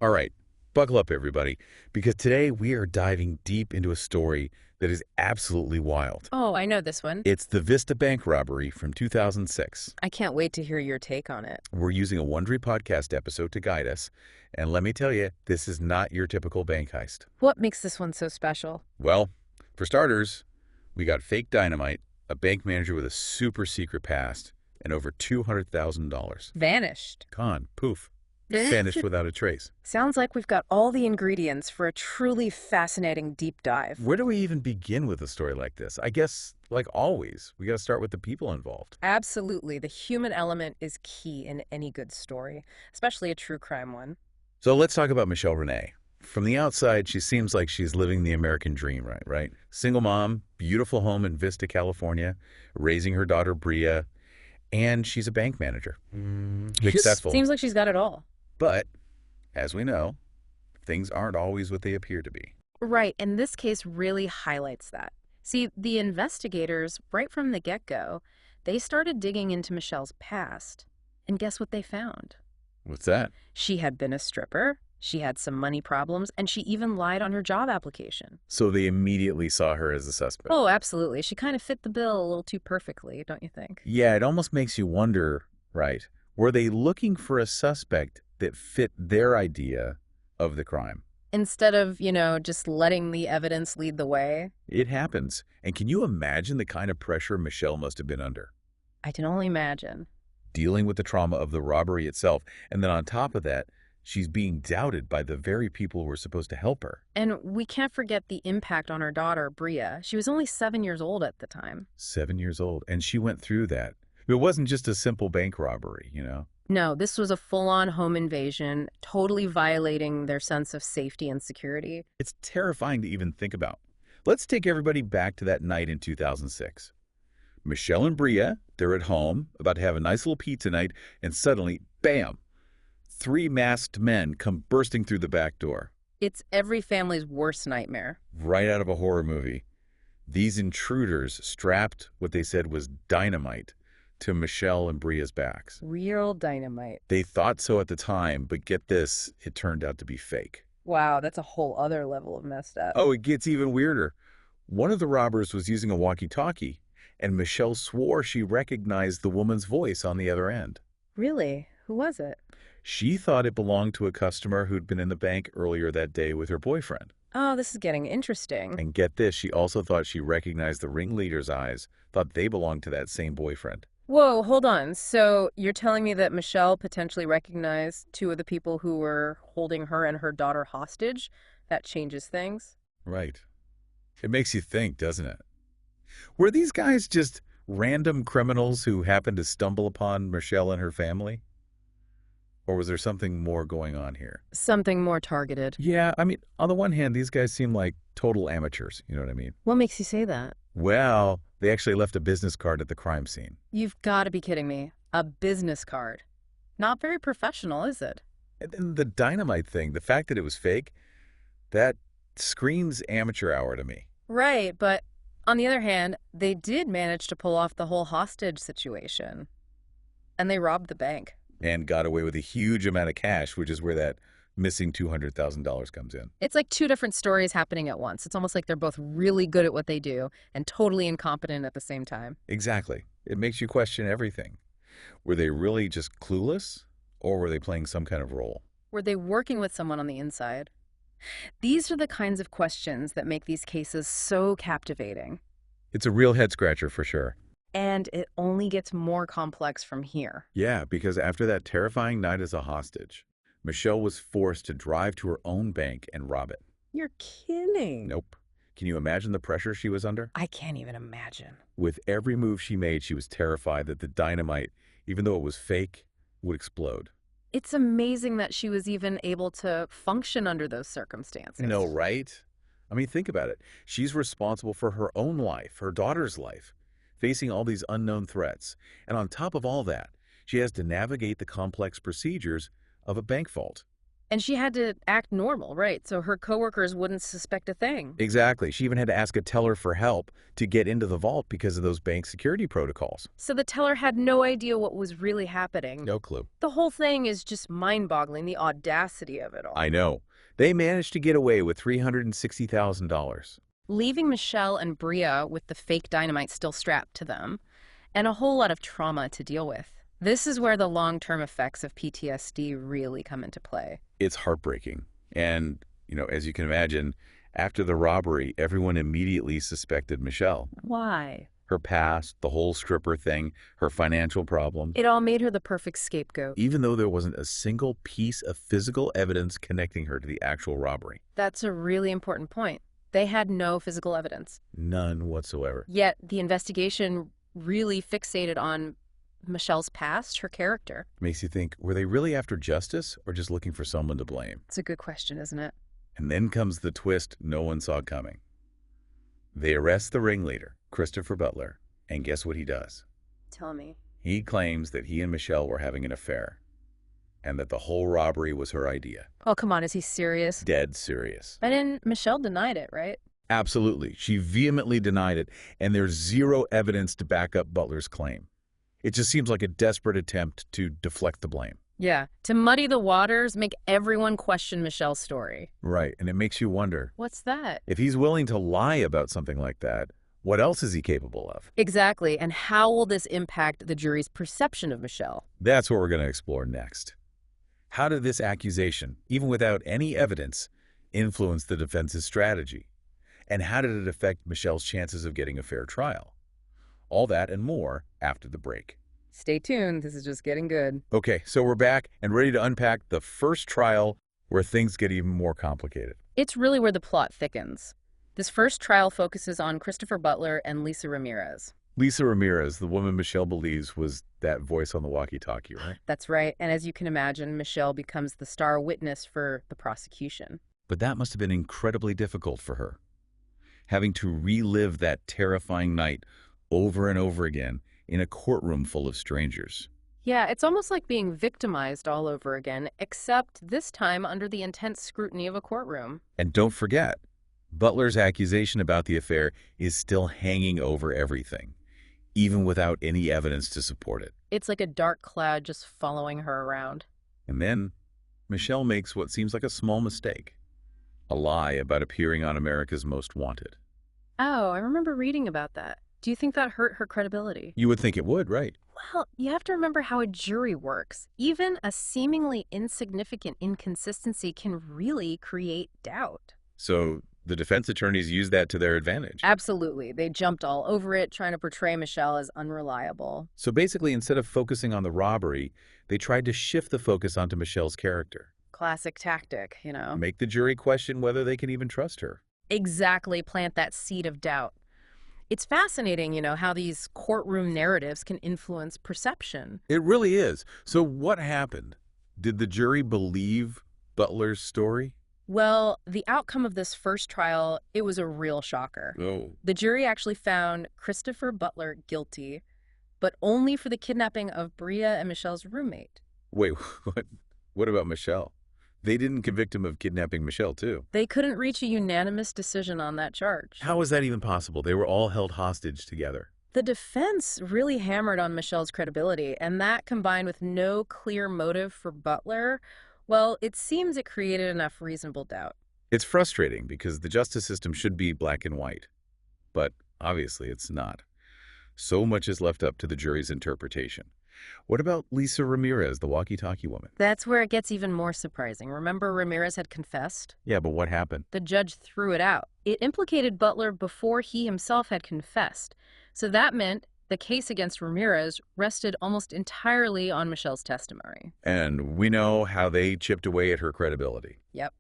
All right, buckle up, everybody, because today we are diving deep into a story that is absolutely wild. Oh, I know this one. It's the Vista Bank robbery from 2006. I can't wait to hear your take on it. We're using a Wondery podcast episode to guide us, and let me tell you, this is not your typical bank heist. What makes this one so special? Well, for starters, we got fake dynamite, a bank manager with a super secret past, and over $200,000. Vanished. Gone. Poof. Vanished without a trace. Sounds like we've got all the ingredients for a truly fascinating deep dive. Where do we even begin with a story like this? I guess, like always, we got to start with the people involved. Absolutely. The human element is key in any good story, especially a true crime one. So let's talk about Michelle Renee. From the outside, she seems like she's living the American dream, right? Single mom, beautiful home in Vista, California, raising her daughter Bria, and she's a bank manager. Successful. Seems like she's got it all. But, as we know, things aren't always what they appear to be. Right, and this case really highlights that. See, the investigators, right from the get-go, they started digging into Michelle's past. And guess what they found? What's that? She had been a stripper, she had some money problems, and she even lied on her job application. So they immediately saw her as a suspect. Oh, absolutely. She kind of fit the bill a little too perfectly, don't you think? Yeah, it almost makes you wonder, right? Were they looking for a suspect that fit their idea of the crime? Instead of, just letting the evidence lead the way. It happens. And can you imagine the kind of pressure Michelle must have been under? I can only imagine. Dealing with the trauma of the robbery itself, and then on top of that, she's being doubted by the very people who were supposed to help her. And we can't forget the impact on her daughter, Bria. She was only 7 years old at the time. 7 years old, and she went through that. It wasn't just a simple bank robbery, No, this was a full-on home invasion, totally violating their sense of safety and security. It's terrifying to even think about. Let's take everybody back to that night in 2006. Michelle and Bria, they're at home, about to have a nice little pizza night, and suddenly, bam! 3 masked men come bursting through the back door. It's every family's worst nightmare. Right out of a horror movie. These intruders strapped what they said was dynamite to Michelle and Bria's backs. Real dynamite. They thought so at the time, but get this, it turned out to be fake. Wow, that's a whole other level of messed up. Oh, it gets even weirder. One of the robbers was using a walkie-talkie, and Michelle swore she recognized the woman's voice on the other end. Really? Who was it? She thought it belonged to a customer who'd been in the bank earlier that day with her boyfriend. Oh, this is getting interesting. And get this, she also thought she recognized the ringleader's eyes, thought they belonged to that same boyfriend. Whoa, hold on. So you're telling me that Michelle potentially recognized 2 of the people who were holding her and her daughter hostage? That changes things. Right. It makes you think, doesn't it? Were these guys just random criminals who happened to stumble upon Michelle and her family? Or was there something more going on here? Something more targeted. Yeah, on the one hand, these guys seem like total amateurs, you know what I mean? What makes you say that? Well, they actually left a business card at the crime scene. You've got to be kidding me. A business card. Not very professional, is it? And then the dynamite thing, the fact that it was fake, that screams amateur hour to me. Right, but on the other hand, they did manage to pull off the whole hostage situation. And they robbed the bank. And got away with a huge amount of cash, which is where that missing $200,000 comes in. It's like 2 different stories happening at once. It's almost like they're both really good at what they do and totally incompetent at the same time. Exactly. It makes you question everything. Were they really just clueless, or were they playing some kind of role? Were they working with someone on the inside? These are the kinds of questions that make these cases so captivating. It's a real head-scratcher for sure. And it only gets more complex from here. Yeah, because after that terrifying night as a hostage, Michelle was forced to drive to her own bank and rob it. You're kidding. Nope. Can you imagine the pressure she was under? I can't even imagine. With every move she made, she was terrified that the dynamite, even though it was fake, would explode. It's amazing that she was even able to function under those circumstances. No, right? Think about it. She's responsible for her own life, her daughter's life, facing all these unknown threats. And on top of all that, she has to navigate the complex procedures of a bank vault. And she had to act normal, right? So her coworkers wouldn't suspect a thing. Exactly. She even had to ask a teller for help to get into the vault because of those bank security protocols. So the teller had no idea what was really happening. No clue. The whole thing is just mind-boggling, the audacity of it all. I know. They managed to get away with $360,000. Leaving Michelle and Bria with the fake dynamite still strapped to them, and a whole lot of trauma to deal with. This is where the long-term effects of PTSD really come into play. It's heartbreaking. And, as you can imagine, after the robbery, everyone immediately suspected Michelle. Why? Her past, the whole stripper thing, her financial problems. It all made her the perfect scapegoat. Even though there wasn't a single piece of physical evidence connecting her to the actual robbery. That's a really important point. They had no physical evidence. None whatsoever. Yet the investigation really fixated on Michelle's past, her character. Makes you think, were they really after justice or just looking for someone to blame? It's a good question, isn't it? And then comes the twist no one saw coming. They arrest the ringleader, Christopher Butler, and guess what he does? Tell me. He claims that he and Michelle were having an affair and that the whole robbery was her idea. Oh, come on, is he serious? Dead serious. And then Michelle denied it, right? Absolutely. She vehemently denied it, and there's zero evidence to back up Butler's claim. It just seems like a desperate attempt to deflect the blame. Yeah, to muddy the waters, make everyone question Michelle's story. Right, and it makes you wonder, What's that? if he's willing to lie about something like that, what else is he capable of? Exactly, and how will this impact the jury's perception of Michelle? That's what we're going to explore next. How did this accusation, even without any evidence, influence the defense's strategy? And how did it affect Michelle's chances of getting a fair trial? All that and more after the break. Stay tuned, this is just getting good. Okay, so we're back and ready to unpack the first trial where things get even more complicated. It's really where the plot thickens. This first trial focuses on Christopher Butler and Lisa Ramirez. Lisa Ramirez, the woman Michelle believes was that voice on the walkie-talkie, right? That's right, and as you can imagine, Michelle becomes the star witness for the prosecution. But that must have been incredibly difficult for her. Having to relive that terrifying night over and over again in a courtroom full of strangers. Yeah, it's almost like being victimized all over again, except this time under the intense scrutiny of a courtroom. And don't forget, Butler's accusation about the affair is still hanging over everything, even without any evidence to support it. It's like a dark cloud just following her around. And then, Michelle makes what seems like a small mistake. A lie about appearing on America's Most Wanted. Oh, I remember reading about that. Do you think that hurt her credibility? You would think it would, right? Well, you have to remember how a jury works. Even a seemingly insignificant inconsistency can really create doubt. So the defense attorneys used that to their advantage. Absolutely. They jumped all over it, trying to portray Michelle as unreliable. So basically, instead of focusing on the robbery, they tried to shift the focus onto Michelle's character. Classic tactic, you know. Make the jury question whether they can even trust her. Exactly, plant that seed of doubt. It's fascinating, how these courtroom narratives can influence perception. It really is. So what happened? Did the jury believe Butler's story? Well, the outcome of this first trial, it was a real shocker. Oh. The jury actually found Christopher Butler guilty, but only for the kidnapping of Bria and Michelle's roommate. Wait, what about Michelle? They didn't convict him of kidnapping Michelle, too. They couldn't reach a unanimous decision on that charge. How is that even possible? They were all held hostage together. The defense really hammered on Michelle's credibility, and that combined with no clear motive for Butler, well, it seems it created enough reasonable doubt. It's frustrating because the justice system should be black and white, but obviously it's not. So much is left up to the jury's interpretation. What about Lisa Ramirez, the walkie-talkie woman? That's where it gets even more surprising. Remember, Ramirez had confessed? Yeah, but what happened? The judge threw it out. It implicated Butler before he himself had confessed. So that meant the case against Ramirez rested almost entirely on Michelle's testimony. And we know how they chipped away at her credibility. Yep.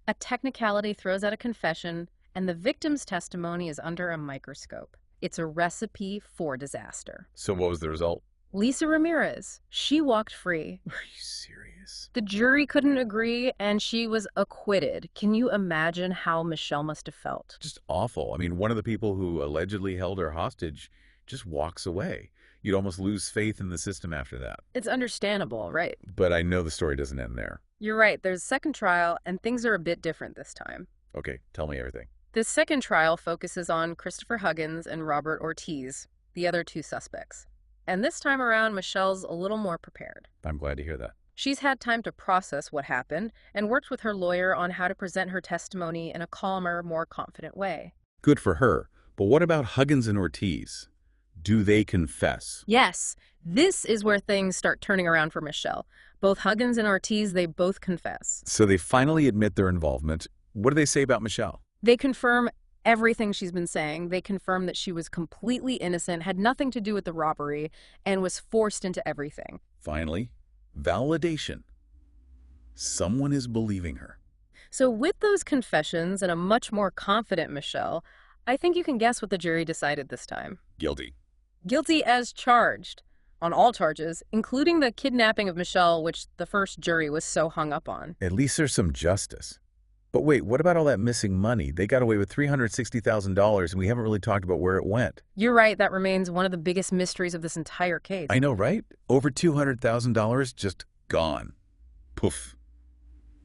A technicality throws out a confession, and the victim's testimony is under a microscope. It's a recipe for disaster. So what was the result? Lisa Ramirez, she walked free. Are you serious? The jury couldn't agree, and she was acquitted. Can you imagine how Michelle must have felt? Just awful. I mean, one of the people who allegedly held her hostage just walks away. You'd almost lose faith in the system after that. It's understandable, right? But I know the story doesn't end there. You're right, there's a second trial, and things are a bit different this time. Okay, tell me everything. This second trial focuses on Christopher Huggins and Robert Ortiz, the other two suspects. And this time around, Michelle's a little more prepared. I'm glad to hear that. She's had time to process what happened and worked with her lawyer on how to present her testimony in a calmer, more confident way. Good for her. But what about Huggins and Ortiz? Do they confess? Yes, this is where things start turning around for Michelle. Both Huggins and Ortiz, they both confess. So they finally admit their involvement. What do they say about Michelle? They confirm everything she's been saying. They confirm that she was completely innocent, had nothing to do with the robbery, and was forced into everything. Finally, validation. Someone is believing her. So with those confessions and a much more confident Michelle, I think you can guess what the jury decided this time. Guilty. Guilty as charged on all charges, including the kidnapping of Michelle, which the first jury was so hung up on. At least there's some justice. But wait, what about all that missing money? They got away with $360,000, and we haven't really talked about where it went. You're right, that remains one of the biggest mysteries of this entire case. I know, right? Over $200,000 just gone. Poof.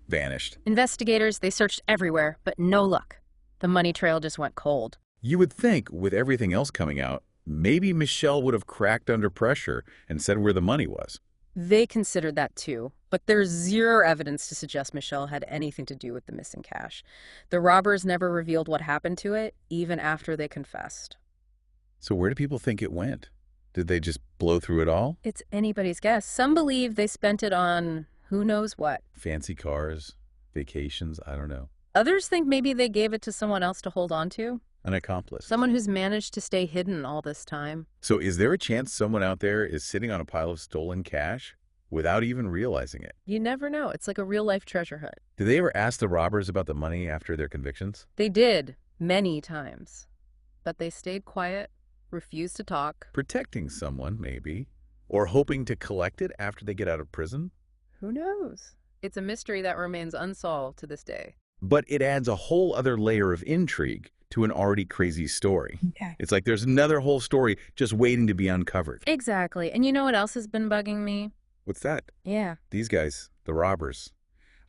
Vanished. Investigators, they searched everywhere, but no luck. The money trail just went cold. You would think, with everything else coming out, maybe Michelle would have cracked under pressure and said where the money was. They considered that too, but there's zero evidence to suggest Michelle had anything to do with the missing cash. The robbers never revealed what happened to it, even after they confessed. So where do people think it went? Did they just blow through it all? It's anybody's guess. Some believe they spent it on who knows what. Fancy cars, vacations, I don't know. Others think maybe they gave it to someone else to hold on to. An accomplice. Someone who's managed to stay hidden all this time. So is there a chance someone out there is sitting on a pile of stolen cash without even realizing it? You never know. It's like a real-life treasure hunt. Did they ever ask the robbers about the money after their convictions? They did, many times. But they stayed quiet, refused to talk. Protecting someone, maybe. Or hoping to collect it after they get out of prison? Who knows? It's a mystery that remains unsolved to this day. But it adds a whole other layer of intrigue to an already crazy story. Okay. It's like there's another whole story just waiting to be uncovered. Exactly. And you know what else has been bugging me? What's that? Yeah. These guys, the robbers.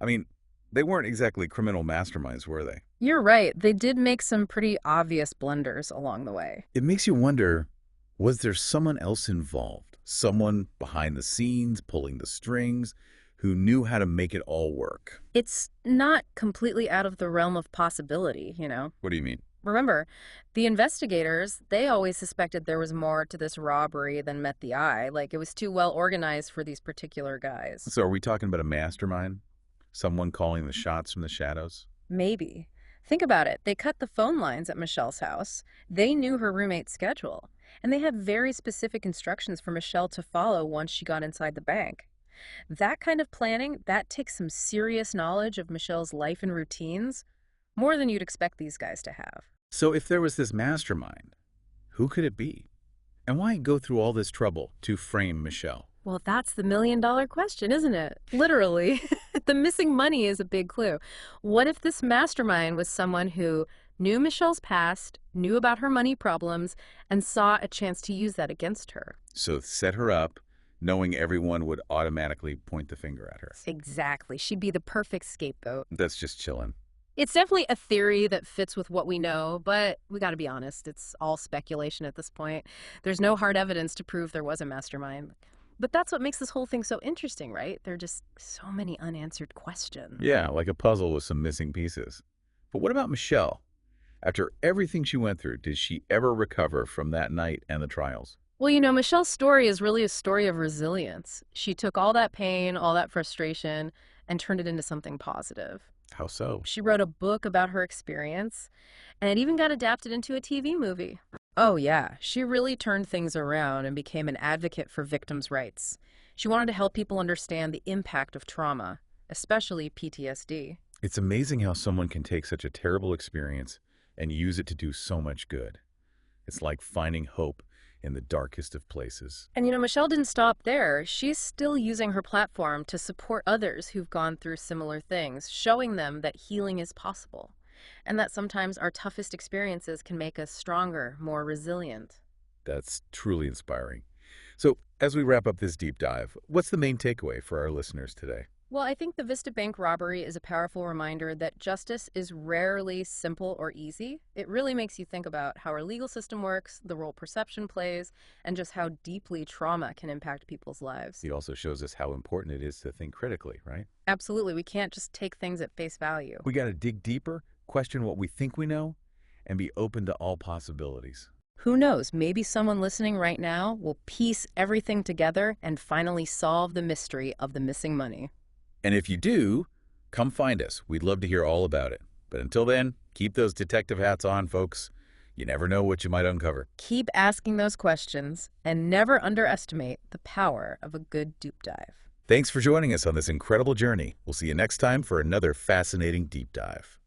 I mean, they weren't exactly criminal masterminds, were they? You're right. They did make some pretty obvious blunders along the way. It makes you wonder, was there someone else involved? Someone behind the scenes, pulling the strings, who knew how to make it all work? It's not completely out of the realm of possibility, you know? What do you mean? Remember, the investigators, they always suspected there was more to this robbery than met the eye. Like, it was too well organized for these particular guys. So are we talking about a mastermind? Someone calling the shots from the shadows? Maybe. Think about it. They cut the phone lines at Michelle's house. They knew her roommate's schedule. And they had very specific instructions for Michelle to follow once she got inside the bank. That kind of planning, that takes some serious knowledge of Michelle's life and routines, more than you'd expect these guys to have. So if there was this mastermind, who could it be? And why go through all this trouble to frame Michelle? Well, that's the million-dollar question, isn't it? Literally. The missing money is a big clue. What if this mastermind was someone who knew Michelle's past, knew about her money problems, and saw a chance to use that against her? So set her up, knowing everyone would automatically point the finger at her. Exactly. She'd be the perfect scapegoat. That's just chillin'. It's definitely a theory that fits with what we know, but we got to be honest, it's all speculation at this point. There's no hard evidence to prove there was a mastermind. But that's what makes this whole thing so interesting, right? There are just so many unanswered questions. Yeah, like a puzzle with some missing pieces. But what about Michelle? After everything she went through, did she ever recover from that night and the trials? Well, you know, Michelle's story is really a story of resilience. She took all that pain, all that frustration, and turned it into something positive. How so? She wrote a book about her experience, and it even got adapted into a TV movie. Oh yeah, she really turned things around and became an advocate for victims' rights. She wanted to help people understand the impact of trauma, especially PTSD. It's amazing how someone can take such a terrible experience and use it to do so much good. It's like finding hope in the darkest of places. And you know, Michelle didn't stop there. She's still using her platform to support others who've gone through similar things, showing them that healing is possible, and that sometimes our toughest experiences can make us stronger, more resilient. That's truly inspiring. So, as we wrap up this deep dive, what's the main takeaway for our listeners today? Well, I think the Vista Bank robbery is a powerful reminder that justice is rarely simple or easy. It really makes you think about how our legal system works, the role perception plays, and just how deeply trauma can impact people's lives. He also shows us how important it is to think critically, right? Absolutely, we can't just take things at face value. We got to dig deeper, question what we think we know, and be open to all possibilities. Who knows, maybe someone listening right now will piece everything together and finally solve the mystery of the missing money. And if you do, come find us. We'd love to hear all about it. But until then, keep those detective hats on, folks. You never know what you might uncover. Keep asking those questions and never underestimate the power of a good deep dive. Thanks for joining us on this incredible journey. We'll see you next time for another fascinating deep dive.